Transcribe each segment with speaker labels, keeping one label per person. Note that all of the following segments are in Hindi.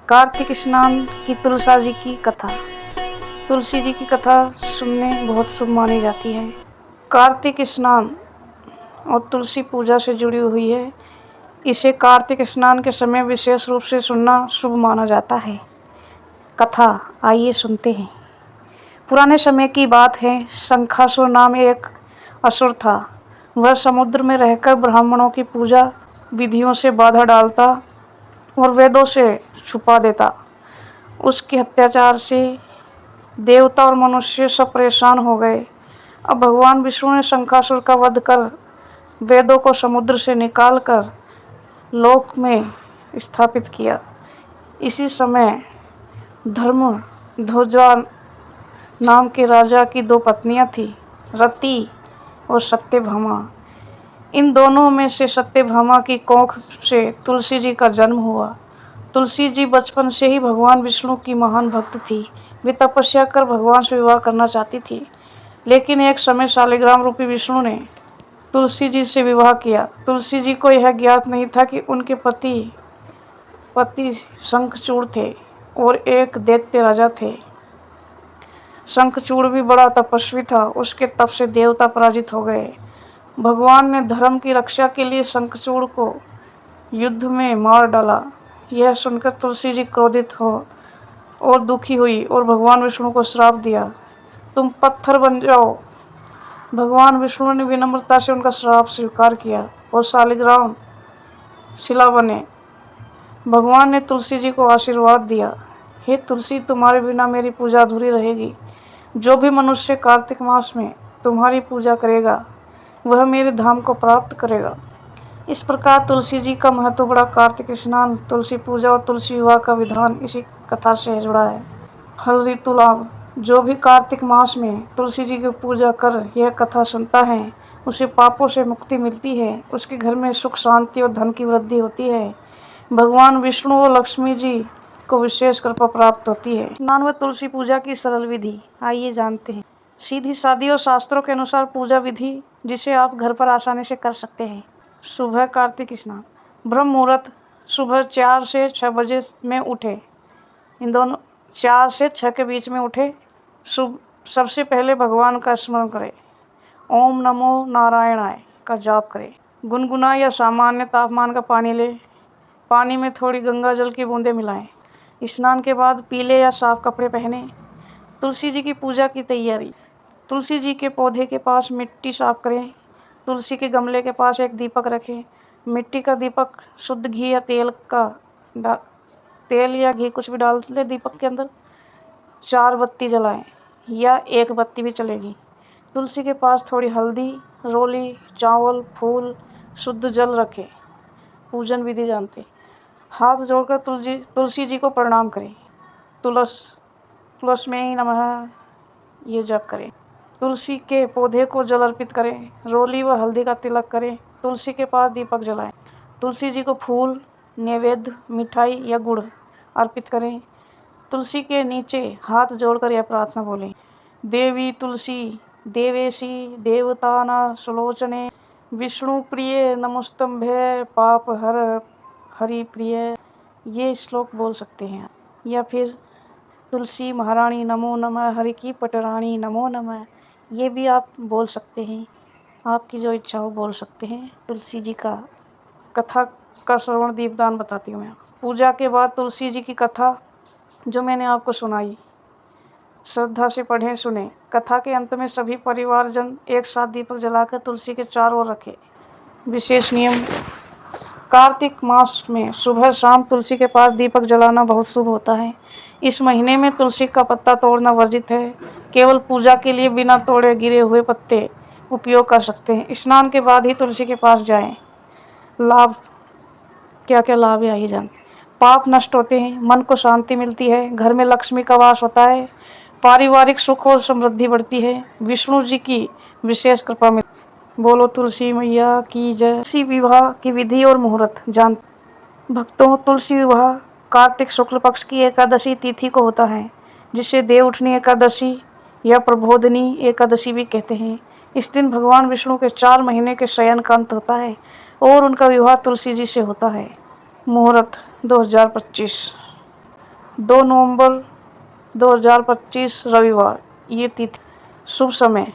Speaker 1: कार्तिक स्नान की तुलसा जी की कथा। तुलसी जी की कथा सुनने बहुत शुभ मानी जाती है। कार्तिक स्नान और तुलसी पूजा से जुड़ी हुई है। इसे कार्तिक स्नान के समय विशेष रूप से सुनना शुभ माना जाता है। कथा आइए सुनते हैं। पुराने समय की बात है। शंखासुर नाम एक असुर था। वह समुद्र में रहकर ब्राह्मणों की पूजा विधियों से बाधा डालता और वेदों से छुपा देता। उसके अत्याचार से देवता और मनुष्य सब परेशान हो गए। अब भगवान विष्णु ने शंखासुर का वध कर वेदों को समुद्र से निकालकर लोक में स्थापित किया। इसी समय धर्मध्वजा नाम के राजा की दो पत्नियां थीं, रति और सत्यभामा। इन दोनों में से सत्यभामा की कोख से तुलसी जी का जन्म हुआ। तुलसी जी बचपन से ही भगवान विष्णु की महान भक्त थी। वे तपस्या कर भगवान से विवाह करना चाहती थी, लेकिन एक समय शालिग्राम रूपी विष्णु ने तुलसी जी से विवाह किया। तुलसी जी को यह ज्ञात नहीं था कि उनके पति शंखचूड़ थे और एक दैत्य राजा थे। शंखचूड़ भी बड़ा तपस्वी था। उसके तप से देवता पराजित हो गए। भगवान ने धर्म की रक्षा के लिए शंखचूड़ को युद्ध में मार डाला। यह सुनकर तुलसी जी क्रोधित हो और दुखी हुई और भगवान विष्णु को श्राप दिया, तुम पत्थर बन जाओ। भगवान विष्णु ने विनम्रता से उनका श्राप स्वीकार किया और शालिग्राम शिला बने। भगवान ने तुलसी जी को आशीर्वाद दिया, हे तुलसी, तुम्हारे बिना मेरी पूजा अधूरी रहेगी। जो भी मनुष्य कार्तिक मास में तुम्हारी पूजा करेगा वह मेरे धाम को प्राप्त करेगा। इस प्रकार तुलसी जी का महत्व बड़ा। कार्तिक स्नान, तुलसी पूजा और तुलसी विवाह का विधान इसी कथा से जुड़ा है। फल ऋतु लाभ। जो भी कार्तिक मास में तुलसी जी की पूजा कर यह कथा सुनता है उसे पापों से मुक्ति मिलती है। उसके घर में सुख, शांति और धन की वृद्धि होती है। भगवान विष्णु और लक्ष्मी जी को विशेष कृपा प्राप्त होती है। स्नान व तुलसी पूजा की सरल विधि आइए जानते हैं। सीधी सादी और शास्त्रों के अनुसार पूजा विधि जिसे आप घर पर आसानी से कर सकते हैं। सुबह कार्तिक स्नान। ब्रह्म मुहूर्त सुबह 4 से 6 बजे में उठे। इन दोनों 4 से 6 के बीच में उठे। सबसे पहले भगवान का स्मरण करें। ओम नमो नारायणाय का जाप करें। गुनगुना या सामान्य तापमान का पानी लें। पानी में थोड़ी गंगा जल की बूंदें मिलाएं। स्नान के बाद पीले या साफ कपड़े पहने। तुलसी जी की पूजा की तैयारी। तुलसी जी के पौधे के पास मिट्टी साफ करें। तुलसी के गमले के पास एक दीपक रखें। मिट्टी का दीपक शुद्ध घी या तेल या घी कुछ भी डाल ले दीपक के अंदर। 4 बत्ती जलाएं या 1 बत्ती भी चलेगी। तुलसी के पास थोड़ी हल्दी, रोली, चावल, फूल, शुद्ध जल रखें। पूजन विधि जानते। हाथ जोड़कर तुलसी जी को प्रणाम करें। तुलस्मै नमः ये जप करें। तुलसी के पौधे को जल अर्पित करें। रोली व हल्दी का तिलक करें। तुलसी के पास दीपक जलाएं। तुलसी जी को फूल, नैवेद्य, मिठाई या गुड़ अर्पित करें। तुलसी के नीचे हाथ जोड़कर यह प्रार्थना बोलें, देवी तुलसी देवेशी देवताना सुलोचने विष्णु प्रिय नमस्तंभे पाप हर हरि प्रिय। ये श्लोक बोल सकते हैं। या फिर तुलसी महारानी नमो नमः, हरि की पटरानी नमो नमः, ये भी आप बोल सकते हैं। आपकी जो इच्छा हो बोल सकते हैं। तुलसी जी का कथा का श्रवण दीपदान बताती हूँ मैं। पूजा के बाद तुलसी जी की कथा जो मैंने आपको सुनाई, श्रद्धा से पढ़ें, सुने। कथा के अंत में सभी परिवारजन एक साथ दीपक जलाकर तुलसी के चारों ओर रखें। विशेष नियम। कार्तिक मास में सुबह शाम तुलसी के पास दीपक जलाना बहुत शुभ होता है। इस महीने में तुलसी का पत्ता तोड़ना वर्जित है। केवल पूजा के लिए बिना तोड़े गिरे हुए पत्ते उपयोग कर सकते हैं। स्नान के बाद ही तुलसी के पास जाएं। लाभ, क्या क्या लाभ है आइए जानते हैं। पाप नष्ट होते हैं, मन को शांति मिलती है, घर में लक्ष्मी का वास होता है, पारिवारिक सुख और समृद्धि बढ़ती है, विष्णु जी की विशेष कृपा मिलती है। बोलो तुलसी मैया की जय। तुलसी विवाह की विधि और मुहूर्त जान। भक्तों, तुलसी विवाह कार्तिक शुक्ल पक्ष की एकादशी तिथि को होता है, जिसे देव उठनी एकादशी या प्रबोधनी एकादशी भी कहते हैं। इस दिन भगवान विष्णु के 4 महीने के शयन का अंत होता है और उनका विवाह तुलसी जी से होता है। मुहूर्त 2025। 2 नवंबर 2025 रविवार। ये तिथि। शुभ समय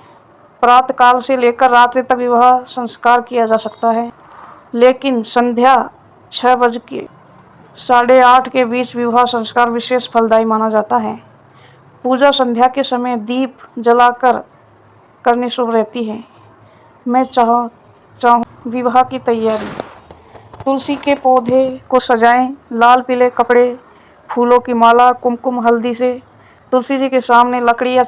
Speaker 1: प्रातः काल से लेकर रात्रि तक विवाह संस्कार किया जा सकता है, लेकिन संध्या 6:08 के बीच विवाह संस्कार विशेष फलदायी माना जाता है। पूजा संध्या के समय दीप जलाकर करनी शुभ रहती है। मैं चाहूँ विवाह की तैयारी। तुलसी के पौधे को सजाएं, लाल पीले कपड़े, फूलों की माला, कुमकुम, हल्दी से तुलसी जी के सामने लकड़ी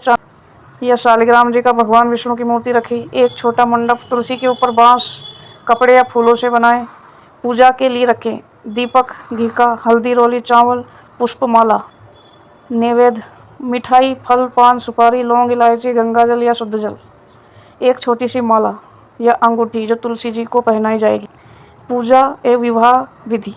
Speaker 1: या शालिग्राम जी का भगवान विष्णु की मूर्ति रखी। एक छोटा मंडप तुलसी के ऊपर बांस, कपड़े या फूलों से बनाएं। पूजा के लिए रखें दीपक, घी का, हल्दी रोली, चावल, पुष्पमाला, नैवेद्य, मिठाई, फल, पान, सुपारी, लौंग, इलायची, गंगाजल या शुद्ध जल, एक छोटी सी माला या अंगूठी जो तुलसी जी को पहनाई जाएगी। पूजा एवं विवाह विधि।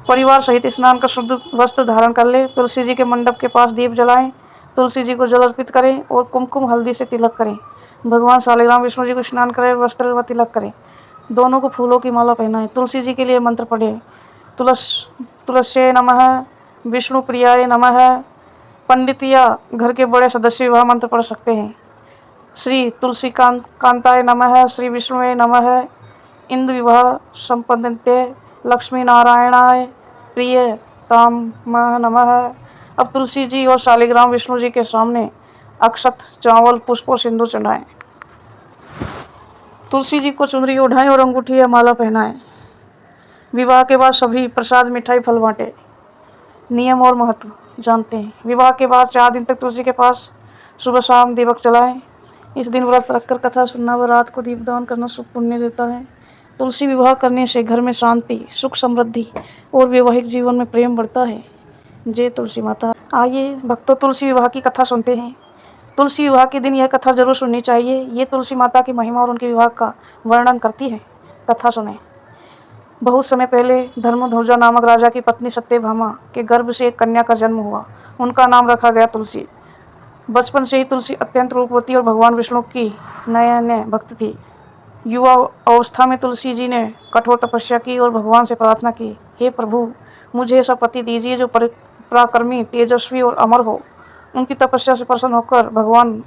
Speaker 1: परिवार सहित स्नान कर शुद्ध वस्त्र धारण कर ले। तुलसी जी के मंडप के पास दीप जलाएं, तुलसी जी को जल अर्पित करें और कुमकुम हल्दी से तिलक करें। भगवान शालिग्राम विष्णु जी को स्नान करें, वस्त्र व तिलक करें। दोनों को फूलों की माला पहनाएं। तुलसी जी के लिए मंत्र पढ़ें। तुलस्ये नमः, विष्णु प्रियाय नमः। पंडित या घर के बड़े सदस्य विवाह मंत्र पढ़ सकते हैं। श्री तुलसी कांताय नमः, श्री विष्णुवे नमः, इंद्र विवाह संपन्नते, लक्ष्मी नारायणाय प्रिय ताम नमः। अब तुलसी जी और शालिग्राम विष्णु जी के सामने अक्षत, चावल, पुष्प और सिंदूर चढ़ाएं। तुलसी जी को चुनरी ओढ़ाएं और अंगूठी या माला पहनाएं। विवाह के बाद सभी प्रसाद, मिठाई, फल बांटे। नियम और महत्व जानते हैं। विवाह के बाद 4 दिन तक तुलसी के पास सुबह शाम दीपक जलाएं। इस दिन व्रत रखकर कथा सुनना व रात को दीपदान करना शुभ पुण्य देता है। तुलसी विवाह करने से घर में शांति, सुख, समृद्धि और वैवाहिक जीवन में प्रेम बढ़ता है। जय तुलसी माता। आइए भक्तों, तुलसी विवाह की कथा सुनते हैं। तुलसी विवाह के दिन यह कथा जरूर सुननी चाहिए। ये तुलसी माता की महिमा और उनके विवाह का वर्णन करती है। कथा सुने। बहुत समय पहले धर्मध्वजा नामक राजा की पत्नी सत्यभामा के गर्भ से एक कन्या का जन्म हुआ। उनका नाम रखा गया तुलसी। बचपन से ही तुलसी अत्यंत रूपवती और भगवान विष्णु की नयन भक्त थी। युवा अवस्था में तुलसी जी ने कठोर तपस्या की और भगवान से प्रार्थना की, हे प्रभु, मुझे ऐसा पति दीजिए जो पराक्रमी, तेजस्वी और अमर हो। उनकी तपस्या से प्रसन्न होकर भगवान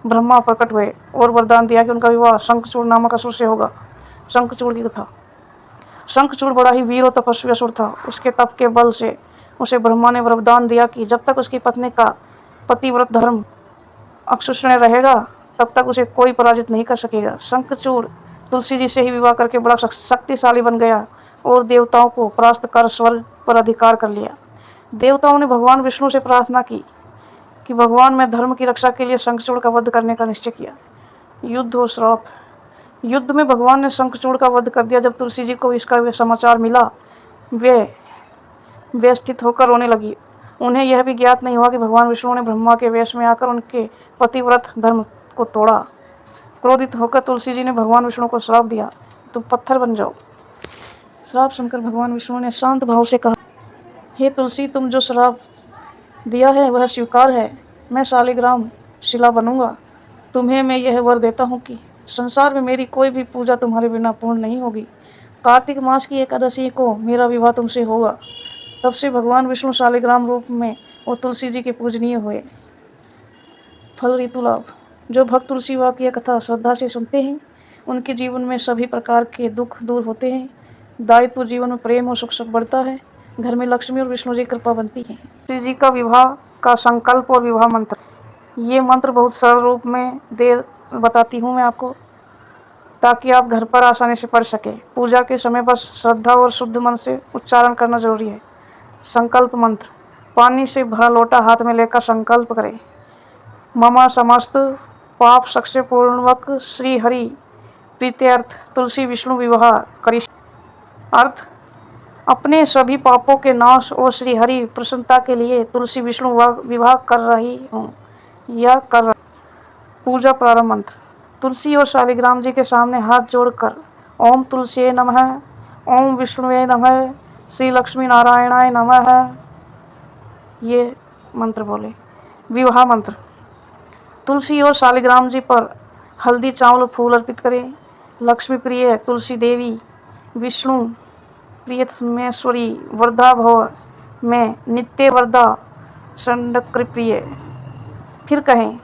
Speaker 1: ब्रह्मा प्रकट हुए और वरदान दिया कि उनका विवाह शंखचूड़ नामक असुर से होगा। शंखचूड़ की कथा। शंखचूड़ बड़ा ही वीर और तपस्वी असुर था। उसके तप के बल से उसे ब्रह्मा ने वरदान दिया कि जब तक उसकी पत्नी का पतिव्रत धर्म अक्षुण्ण रहेगा, तब तक उसे कोई पराजित नहीं कर सकेगा। शंखचूड़ तुलसी जी से ही विवाह करके बड़ा शक्तिशाली बन गया और देवताओं को परास्त कर स्वर्ग पर अधिकार कर लिया। देवताओं ने भगवान विष्णु से प्रार्थना की कि भगवान में धर्म की रक्षा के लिए शंखचूड़ का वध करने का निश्चय किया। युद्ध और श्राप। युद्ध में भगवान ने शंखचूड़ का वध कर दिया। जब तुलसी जी को इसका समाचार मिला, वे व्यस्थित होकर रोने लगी। उन्हें यह भी ज्ञात नहीं हुआ कि भगवान विष्णु ने ब्रह्मा के वेश में आकर उनके पतिव्रत धर्म को तोड़ा। क्रोधित होकर तुलसी जी ने भगवान विष्णु को श्राप दिया, तुम पत्थर बन जाओ। श्राप सुनकर भगवान विष्णु ने शांत भाव से कहा, हे तुलसी, तुम जो श्राप दिया है वह स्वीकार है। मैं शालिग्राम शिला बनूंगा। तुम्हें मैं यह वर देता हूँ कि संसार में मेरी कोई भी पूजा तुम्हारे बिना पूर्ण नहीं होगी। कार्तिक मास की एकादशी को मेरा विवाह तुमसे होगा। तब से भगवान विष्णु शालिग्राम रूप में और तुलसी जी के पूजनीय हुए। फल ऋतु लाभ। जो भक्त तुलसी विवाह की कथा श्रद्धा से सुनते हैं, उनके जीवन में सभी प्रकार के दुख दूर होते हैं। दायित्व जीवन में प्रेम और सुख बढ़ता है। घर में लक्ष्मी और विष्णु जी कृपा बनती है। तुलसी जी का विवाह का संकल्प और विवाह मंत्र। ये मंत्र बहुत सरल रूप में बताती हूँ मैं आपको, ताकि आप घर पर आसानी से पढ़ सकें। पूजा के समय बस श्रद्धा और शुद्ध मन से उच्चारण करना जरूरी है। संकल्प मंत्र। पानी से भरा लोटा हाथ में लेकर संकल्प करें, मम समस्त पाप सक्ष्य पूर्णवक श्री हरि प्रीत्यर्थ तुलसी विष्णु विवाह करी। अर्थ, अपने सभी पापों के नाश और श्री हरि प्रसन्नता के लिए तुलसी विष्णु विवाह कर रही हूँ या कर रहा। पूजा प्रारंभ मंत्र। तुलसी और शालिग्राम जी के सामने हाथ जोड़कर ओम तुलसी नमः, ओम विष्णुवे नमः, श्री लक्ष्मी नारायणाय नमः, ये मंत्र बोले। विवाह मंत्र। तुलसी और शालिग्राम जी पर हल्दी, चावल, फूल अर्पित करें। लक्ष्मी प्रिय तुलसी देवी, विष्णु प्रियतमेश्वरी, वरदा भव, में नित्य वरदा षण्डक्र प्रिय। फिर कहें,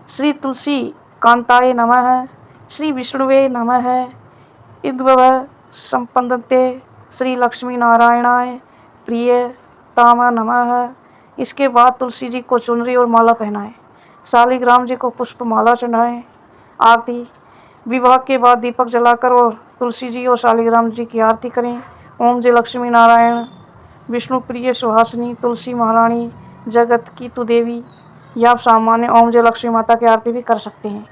Speaker 1: श्री तुलसी कांताय नमः, श्री विष्णुवे नमः, इद्भव संपन्नते श्री लक्ष्मी नारायणाय प्रिय तामा नमः। इसके बाद तुलसी जी को चुनरी और माला पहनाएं, शालिग्राम जी को पुष्प माला चढ़ाएं। आरती। विवाह के बाद दीपक जलाकर और तुलसी जी और शालिग्राम जी की आरती करें। ओम जय लक्ष्मी नारायण विष्णु प्रिय सुहासिनी तुलसी महारानी जगत की तु देवी। या आप सामान्य ओम जय लक्ष्मी माता की आरती भी कर सकते हैं।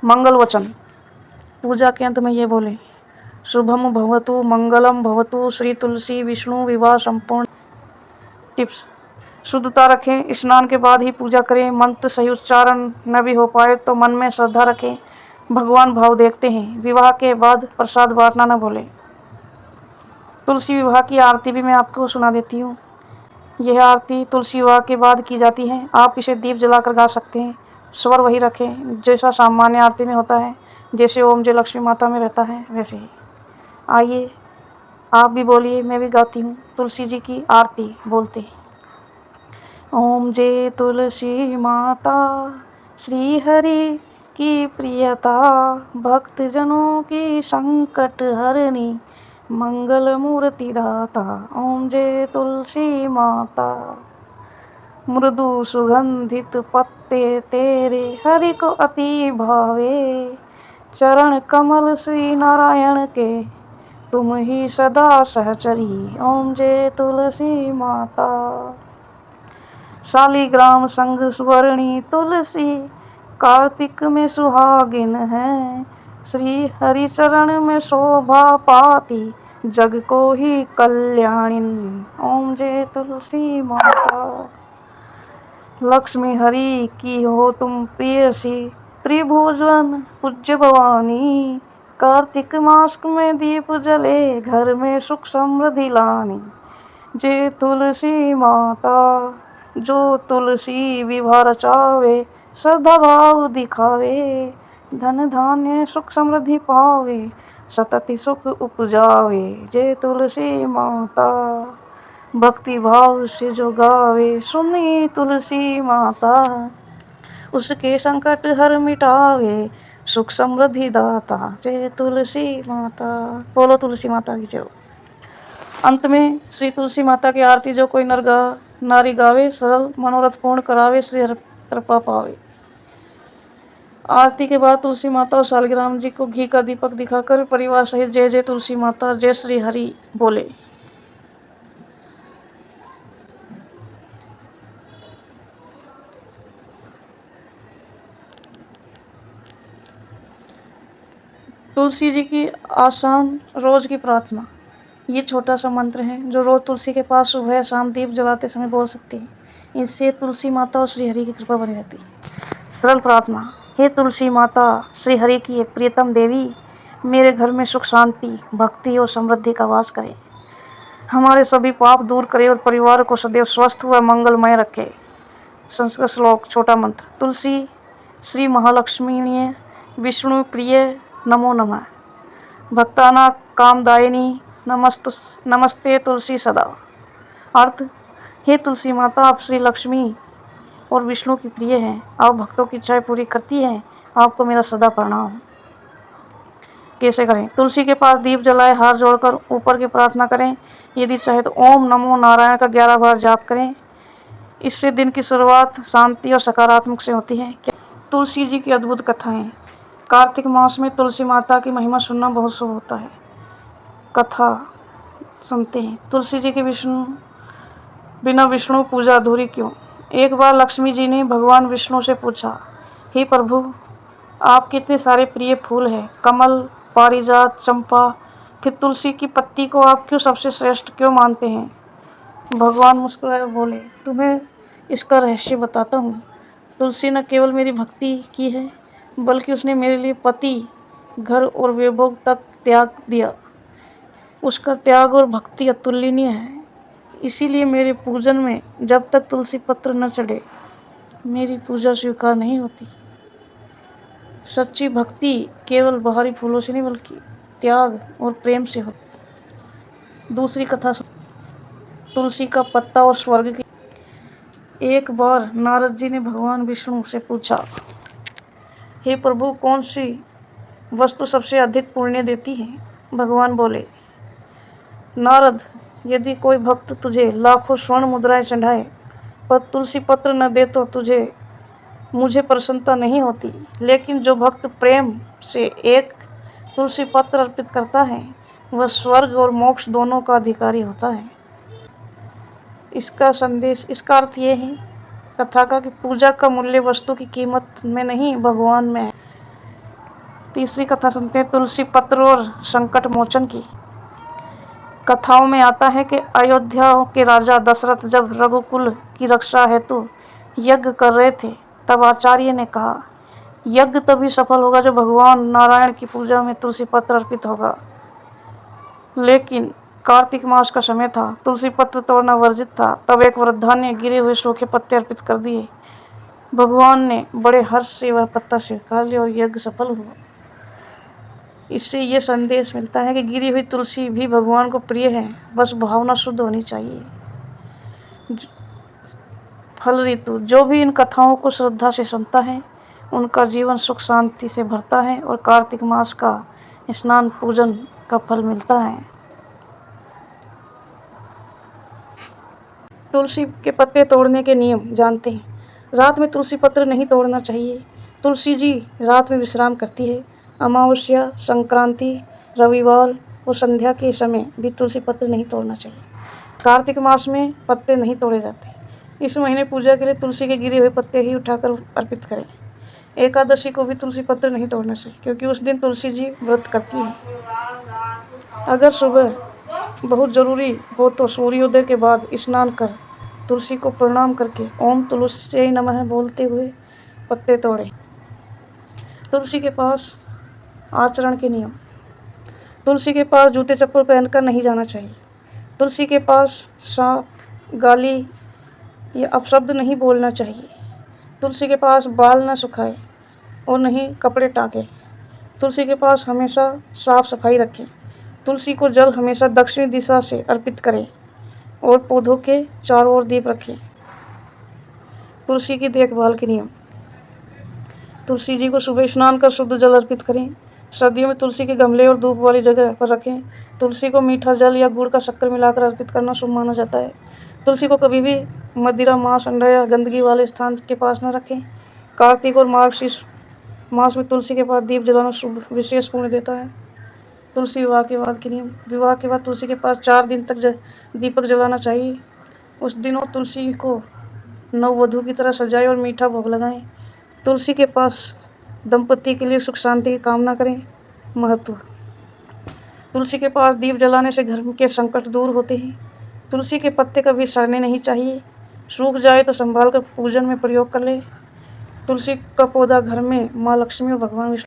Speaker 1: मंगल वचन। पूजा के अंत में ये बोले, शुभम भवतु मंगलम भवतु श्री तुलसी विष्णु विवाह संपूर्ण। टिप्स। शुद्धता रखें, स्नान के बाद ही पूजा करें। मंत्र सही उच्चारण न भी हो पाए तो मन में श्रद्धा रखें, भगवान भाव देखते हैं। विवाह के बाद प्रसाद बांटना न भूलें। तुलसी विवाह की आरती भी मैं आपको सुना देती हूँ। यह आरती तुलसी विवाह के बाद की जाती है। आप इसे दीप जलाकर गा सकते हैं। स्वर वही रखें जैसा सामान्य आरती में होता है, जैसे ओम जय लक्ष्मी माता में रहता है वैसे ही। आइए आप भी बोलिए, मैं भी गाती हूँ तुलसी जी की आरती बोलते हैं। ओम जय तुलसी माता श्री हरि की प्रियता, भक्तजनों की संकट हरनी मंगल मूर्ति दाता। ओम जय तुलसी माता। मृदु सुगंधित पत्ते तेरे हरि को अति भावे, चरण कमल श्री नारायण के तुम ही सदा सहचरी। ओम जय तुलसी माता। शालिग्राम संग सुवर्णी तुलसी कार्तिक में सुहागिन है, श्री हरि चरण में शोभा पाती जग को ही कल्याणिन। ओम जय तुलसी माता। लक्ष्मी हरि की हो तुम प्रियसी, त्रिभुवन पूज्य भवानी, कार्तिक मास में दीप जले घर में सुख समृद्धि लानी। जय तुलसी माता। जो तुलसी विवाह रचावे, श्रद्धा भाव दिखावे, धन धान्य सुख समृद्धि पावे, सतति सुख उपजावे। जय तुलसी माता। भक्ति भाव से जो गावे, सुनी तुलसी माता, उसके संकट हर मिटावे, सुख समृद्धि दाता। जय तुलसी माता। बोलो तुलसी माता की जय। अंत में श्री तुलसी माता की आरती जो कोई नारी गावे, सरल मनोरथ पूर्ण करावे, श्री हर कृपा पावे। आरती के बाद तुलसी माता और शालिग्राम जी को घी का दीपक दिखाकर परिवार सहित जय जय तुलसी माता जय श्री हरि बोले। तुलसी जी की आसान रोज की प्रार्थना। ये छोटा सा मंत्र है जो रोज तुलसी के पास सुबह शाम दीप जलाते समय बोल सकते हैं। इससे तुलसी माता और श्री हरि की कृपा बनी रहती है। सरल प्रार्थना। हे तुलसी माता श्री हरि की प्रियतम देवी, मेरे घर में सुख शांति भक्ति और समृद्धि का वास करे, हमारे सभी पाप दूर करे और परिवार को सदैव स्वस्थ व मंगलमय रखे। संस्कृत श्लोक छोटा मंत्र। तुलसी श्री महालक्ष्मी विष्णु प्रिय नमो नमः, भक्ताना कामदायिनी नमस्ते तुलसी सदा। अर्थ। हे तुलसी माता, आप श्री लक्ष्मी और विष्णु की प्रिय हैं, आप भक्तों की इच्छाएं पूरी करती हैं, आपको मेरा सदा प्रणाम। कैसे करें? तुलसी के पास दीप जलाए, हाथ जोड़कर ऊपर की प्रार्थना करें। यदि चाहे तो ओम नमो नारायण का 11 बार जाप करें। इससे दिन की शुरुआत शांति और सकारात्मक से होती है। तुलसी जी की अद्भुत कथाएं। कार्तिक मास में तुलसी माता की महिमा सुनना बहुत शुभ होता है। कथा सुनते हैं। तुलसी जी के बिना विष्णु पूजा अधूरी क्यों? एक बार लक्ष्मी जी ने भगवान विष्णु से पूछा, हे प्रभु, आप कितने सारे प्रिय फूल हैं, कमल, पारिजात, चंपा, फिर तुलसी की पत्ती को आप क्यों सबसे श्रेष्ठ क्यों मानते हैं? भगवान मुस्कुराए बोले, तुम्हें इसका रहस्य बताता हूँ। तुलसी न केवल मेरी भक्ति की है, बल्कि उसने मेरे लिए पति, घर और वैभव तक त्याग दिया। उसका त्याग और भक्ति अतुलनीय है। इसीलिए मेरे पूजन में जब तक तुलसी पत्र न चढ़े, मेरी पूजा स्वीकार नहीं होती। सच्ची भक्ति केवल बाहरी फूलों से नहीं बल्कि त्याग और प्रेम से होती। दूसरी कथा। तुलसी का पत्ता और स्वर्ग की। एक बार नारद जी ने भगवान विष्णु से पूछा, हे प्रभु, कौन सी वस्तु सबसे अधिक पुण्य देती है? भगवान बोले, नारद, यदि कोई भक्त तुझे लाखों स्वर्ण मुद्राएं चढ़ाए पर तुलसी पत्र न दे तो मुझे प्रसन्नता नहीं होती। लेकिन जो भक्त प्रेम से एक तुलसी पत्र अर्पित करता है वह स्वर्ग और मोक्ष दोनों का अधिकारी होता है। इसका अर्थ ये है कथा का कि पूजा का मूल्य वस्तु की कीमत में नहीं, भगवान में है। तीसरी कथा सुनते हैं, तुलसी पत्र और संकट मोचन की। कथाओं में आता है कि अयोध्या के राजा दशरथ जब रघुकुल की रक्षा हेतु यज्ञ कर रहे थे तब आचार्य ने कहा, यज्ञ तभी सफल होगा जब भगवान नारायण की पूजा में तुलसी पत्र अर्पित होगा। लेकिन कार्तिक मास का समय था, तुलसी पत्र तोड़ना वर्जित था। तब एक वृद्धा ने गिरे हुए सूखे पत्ते अर्पित कर दिए। भगवान ने बड़े हर्ष से वह पत्ता स्वीकार लिया और यज्ञ सफल हुआ। इससे ये संदेश मिलता है कि गिरी हुई तुलसी भी भगवान को प्रिय है, बस भावना शुद्ध होनी चाहिए। फल ऋतु, जो भी इन कथाओं को श्रद्धा से सुनता है उनका जीवन सुख शांति से भरता है और कार्तिक मास का स्नान पूजन का फल मिलता है। तुलसी के पत्ते तोड़ने के नियम जानते हैं। रात में तुलसी पत्र नहीं तोड़ना चाहिए। तुलसी जी रात में विश्राम करती है। अमावस्या, संक्रांति, रविवार और संध्या के समय भी तुलसी पत्र नहीं तोड़ना चाहिए। कार्तिक मास में पत्ते नहीं तोड़े जाते। इस महीने पूजा के लिए तुलसी के गिरे हुए पत्ते ही उठाकर अर्पित करें। एकादशी को भी तुलसी पत्र नहीं तोड़ना चाहिए क्योंकि उस दिन तुलसी जी व्रत करती हैं। अगर सुबह बहुत ज़रूरी हो तो सूर्योदय के बाद स्नान कर तुलसी को प्रणाम करके ओम तुलसी नमः बोलते हुए पत्ते तोड़ें। तुलसी के पास आचरण के नियम। तुलसी के पास जूते चप्पल पहनकर नहीं जाना चाहिए। तुलसी के पास सांप, गाली या अपशब्द नहीं बोलना चाहिए। तुलसी के पास बाल न सुखाए और नहीं कपड़े टाँके। तुलसी के पास हमेशा साफ सफाई रखें। तुलसी को जल हमेशा दक्षिणी दिशा से अर्पित करें और पौधों के चारों ओर दीप रखें। तुलसी की देखभाल के नियम। तुलसी जी को सुबह स्नान कर शुद्ध जल अर्पित करें। सर्दियों में तुलसी के गमले और धूप वाली जगह पर रखें। तुलसी को मीठा जल या गुड़ का शक्कर मिलाकर अर्पित करना शुभ माना जाता है। तुलसी को कभी भी मदिरा, मांस, अंडा या गंदगी वाले स्थान के पास न रखें। कार्तिक और मार्गशीर्ष मास में तुलसी के पास दीप जलाना शुभ विशेष पुण्य देता है। तुलसी विवाह के बाद के नियम। विवाह के बाद तुलसी के पास 4 दिन तक दीपक जलाना चाहिए। उस दिनों तुलसी को नववधू की तरह सजाएं और मीठा भोग लगाएं। तुलसी के पास दंपति के लिए सुख शांति की कामना करें। महत्व। तुलसी के पास दीप जलाने से घर के संकट दूर होते हैं। तुलसी के पत्ते कभी सड़ने नहीं चाहिए। सूख जाए तो संभाल कर पूजन में प्रयोग कर ले। तुलसी का पौधा घर में माँ लक्ष्मी और भगवान विष्णु